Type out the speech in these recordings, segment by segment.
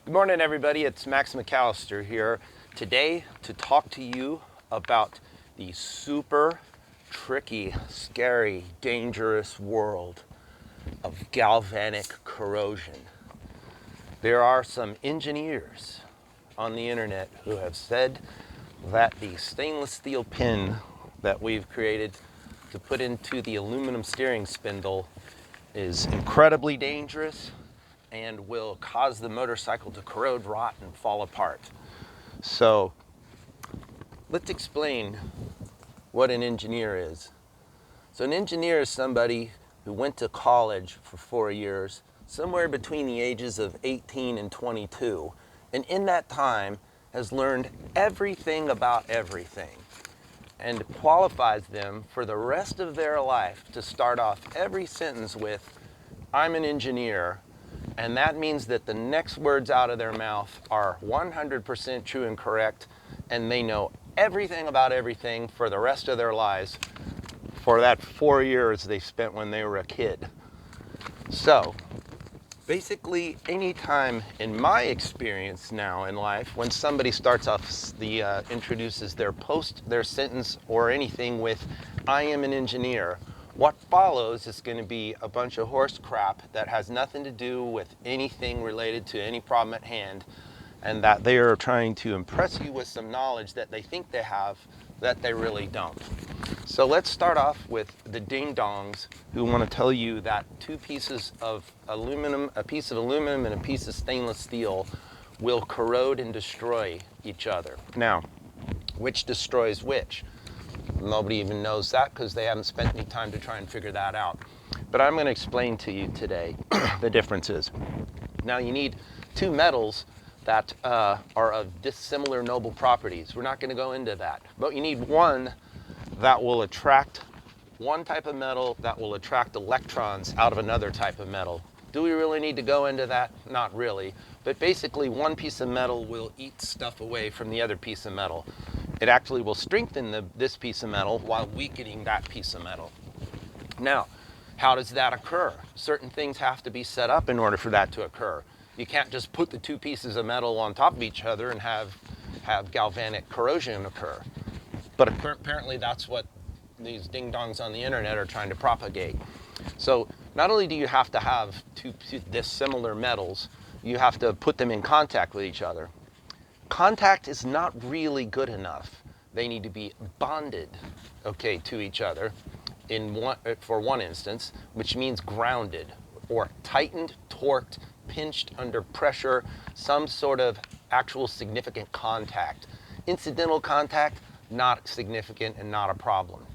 Good morning, everybody. It's Max McAllister here today to talk to you about the super tricky, scary, dangerous world of galvanic corrosion. There are some engineers on the internet who have said that the stainless steel pin that we've created to put into the aluminum steering spindle is incredibly dangerous and will cause the motorcycle to corrode, rot, and fall apart. So let's explain what an engineer is. So an engineer is somebody who went to college for 4 years, somewhere between the ages of 18 and 22, and in that time has learned everything about everything and qualifies them for the rest of their life to start off every sentence with, "I'm an engineer," and that means that the next words out of their mouth are 100% true and correct, and they know everything about everything for the rest of their lives for that 4 years they spent when they were a kid. So basically, anytime in my experience now in life, when somebody starts off introduces their sentence or anything with, "I am an engineer," what follows is going to be a bunch of horse crap that has nothing to do with anything related to any problem at hand, and that they are trying to impress you with some knowledge that they think they have that they really don't. So let's start off with the ding-dongs who want to tell you that two pieces of aluminum, a piece of aluminum and a piece of stainless steel will corrode and destroy each other. Now, which destroys which? Nobody even knows that because they haven't spent any time to try and figure that out. But I'm going to explain to you today the differences. Now, you need two metals that are of dissimilar noble properties. We're not going to go into that. But you need one that will attract one type of metal that will attract electrons out of another type of metal. Do we really need to go into that? Not really. But basically, one piece of metal will eat stuff away from the other piece of metal. It actually will strengthen this piece of metal while weakening that piece of metal. Now, how does that occur? Certain things have to be set up in order for that to occur. You can't just put the two pieces of metal on top of each other and have galvanic corrosion occur. But apparently that's what these ding-dongs on the internet are trying to propagate. So not only do you have to have two dissimilar metals, you have to put them in contact with each other. Contact is not really good enough. They need to be bonded, okay, to each other for one instance, which means grounded or tightened, torqued, pinched under pressure, some sort of actual significant contact. Incidental contact, not significant and not a problem.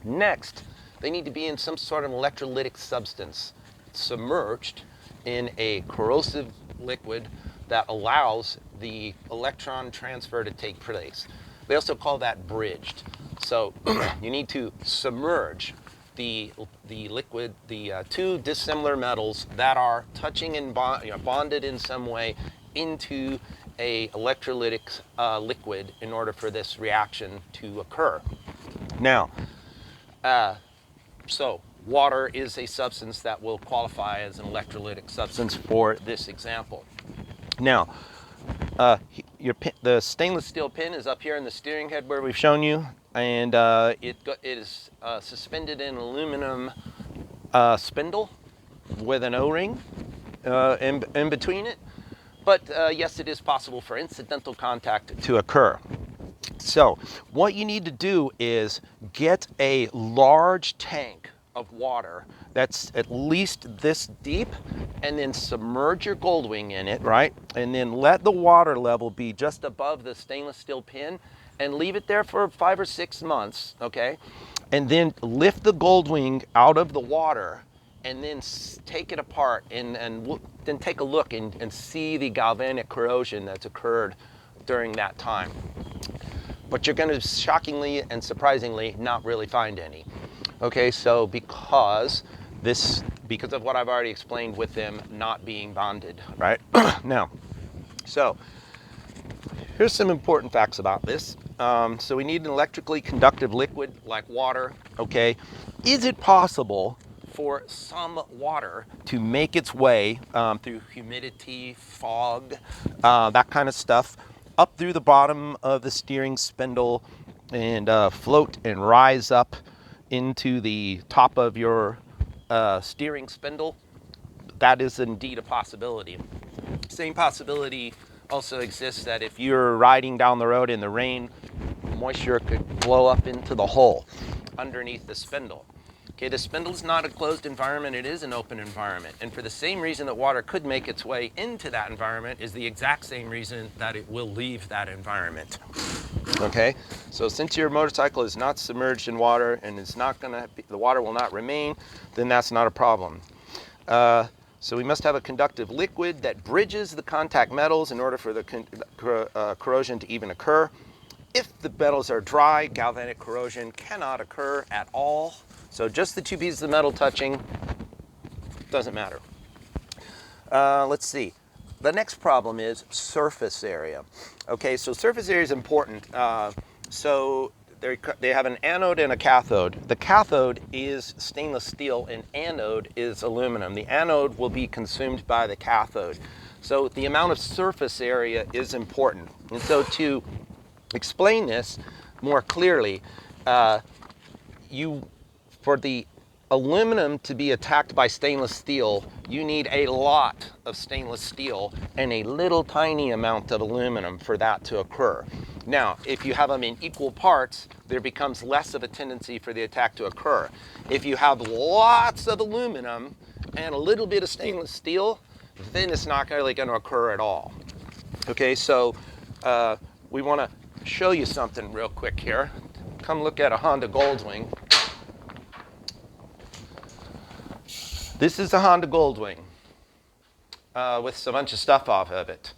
Next, they need to be in some sort of electrolytic substance, submerged in a corrosive liquid that allows the electron transfer to take place. They also call that bridged. So you need to submerge the liquid, the two dissimilar metals that are touching and bonded in some way into a electrolytic liquid in order for this reaction to occur. Now, so water is a substance that will qualify as an electrolytic substance for this example. Now, the stainless steel pin is up here in the steering head where we've shown you, and it is suspended in aluminum spindle with an O-ring in between it. But yes, it is possible for incidental contact to occur. So what you need to do is get a large tank of water that's at least this deep, and then submerge your Goldwing in it, right? And then let the water level be just above the stainless steel pin and leave it there for 5 or 6 months, okay? And then lift the Goldwing out of the water and then take it apart and then take a look and see the galvanic corrosion that's occurred during that time. But you're going to shockingly and surprisingly not really find any. Okay, so because of what I've already explained with them not being bonded, right? Now, so here's some important facts about this. So we need an electrically conductive liquid like water, okay? Is it possible for some water to make its way through humidity, fog, that kind of stuff, up through the bottom of the steering spindle and float and rise up into the top of your steering spindle. That is indeed a possibility. Same possibility also exists that if you're riding down the road in the rain, moisture could blow up into the hole underneath the spindle. Okay, the spindle is not a closed environment, it is an open environment. And for the same reason that water could make its way into that environment is the exact same reason that it will leave that environment. Okay, so since your motorcycle is not submerged in water and it's not gonna be, the water will not remain, then that's not a problem. So we must have a conductive liquid that bridges the contact metals in order for the corrosion to even occur. If the metals are dry, galvanic corrosion cannot occur at all. So just the two pieces of metal touching doesn't matter. Let's see. The next problem is surface area. Okay, so surface area is important. So they have an anode and a cathode. The cathode is stainless steel and anode is aluminum. The anode will be consumed by the cathode. So the amount of surface area is important. And so to explain this more clearly, for the aluminum to be attacked by stainless steel, you need a lot of stainless steel and a little tiny amount of aluminum for that to occur. Now, if you have them in equal parts, there becomes less of a tendency for the attack to occur. If you have lots of aluminum and a little bit of stainless steel, then it's not really going to occur at all. Okay, so we want to show you something real quick here. Come look at a Honda Goldwing. This is a Honda Goldwing with a bunch of stuff off of it.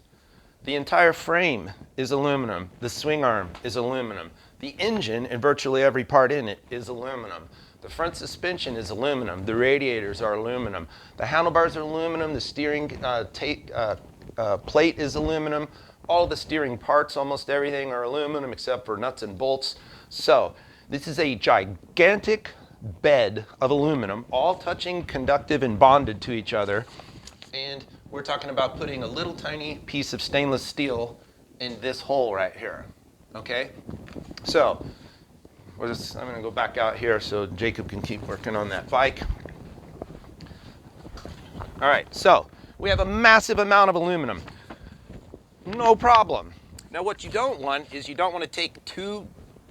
The entire frame is aluminum. The swing arm is aluminum. The engine and virtually every part in it is aluminum. The front suspension is aluminum. The radiators are aluminum. The handlebars are aluminum. The steering plate is aluminum. All the steering parts, almost everything, are aluminum except for nuts and bolts. So this is a gigantic bed of aluminum, all touching, conductive, and bonded to each other. And we're talking about putting a little tiny piece of stainless steel in this hole right here. Okay? So I'm going to go back out here so Jacob can keep working on that bike. All right, so we have a massive amount of aluminum. No problem. Now what you don't want is you don't want to take two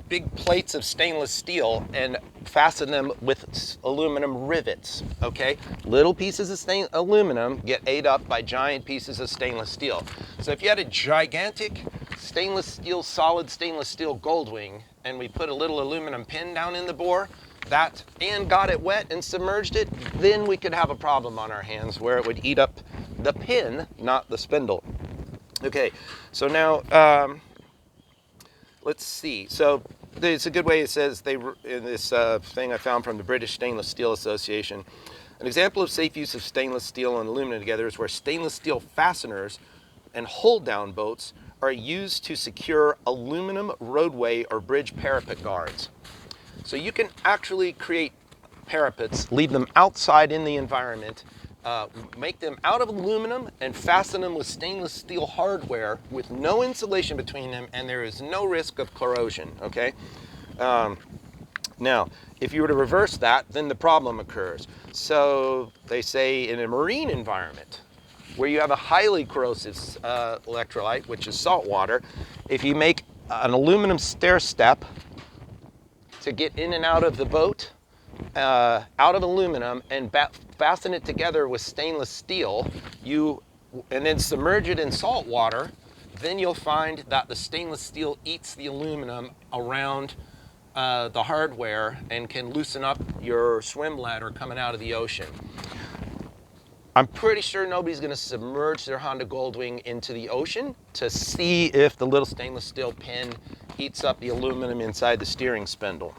big plates of stainless steel and fasten them with aluminum rivets, okay? Little pieces of aluminum get ate up by giant pieces of stainless steel. So if you had a gigantic stainless steel, solid stainless steel Goldwing, and we put a little aluminum pin down in the bore, and got it wet and submerged it, then we could have a problem on our hands where it would eat up the pin, not the spindle. Okay, so now, let's see. So it's a good way. It says in this thing I found from the British Stainless Steel Association, an example of safe use of stainless steel and aluminum together is where stainless steel fasteners and hold-down bolts are used to secure aluminum roadway or bridge parapet guards. So you can actually create parapets, leave them outside in the environment, make them out of aluminum and fasten them with stainless steel hardware with no insulation between them, and there is no risk of corrosion, okay? Now, if you were to reverse that, then the problem occurs. So they say in a marine environment where you have a highly corrosive electrolyte, which is salt water, if you make an aluminum stair step to get in and out of the boat, out of aluminum, and fasten it together with stainless steel, and then submerge it in salt water, then you'll find that the stainless steel eats the aluminum around the hardware and can loosen up your swim ladder coming out of the ocean. I'm pretty sure nobody's going to submerge their Honda Goldwing into the ocean to see if the little stainless steel pin eats up the aluminum inside the steering spindle.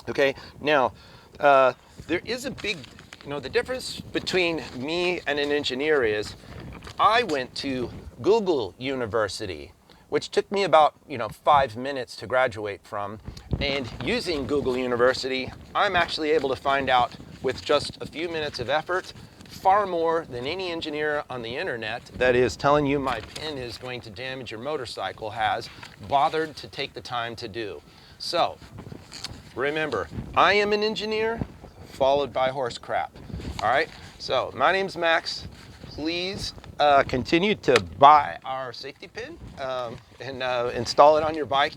Okay, now there is a big, the difference between me and an engineer is I went to Google University, which took me about 5 minutes to graduate from, and using Google University, I'm actually able to find out with just a few minutes of effort, far more than any engineer on the internet that is telling you my pin is going to damage your motorcycle has bothered to take the time to do. So remember, I am an engineer followed by horse crap. All right, so my name's Max. Please continue to buy our safety pin and install it on your bike.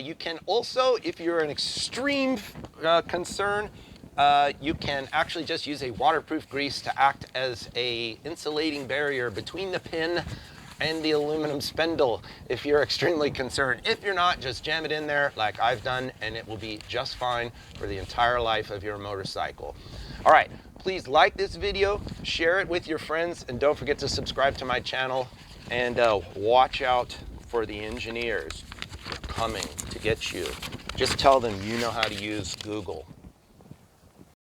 You can also, if you're an extreme concern, you can actually just use a waterproof grease to act as a insulating barrier between the pin and the aluminum spindle if you're extremely concerned. If you're not, just jam it in there like I've done and it will be just fine for the entire life of your motorcycle. All right, please like this video, share it with your friends, and don't forget to subscribe to my channel, and watch out for the engineers coming to get you. Just tell them you know how to use Google.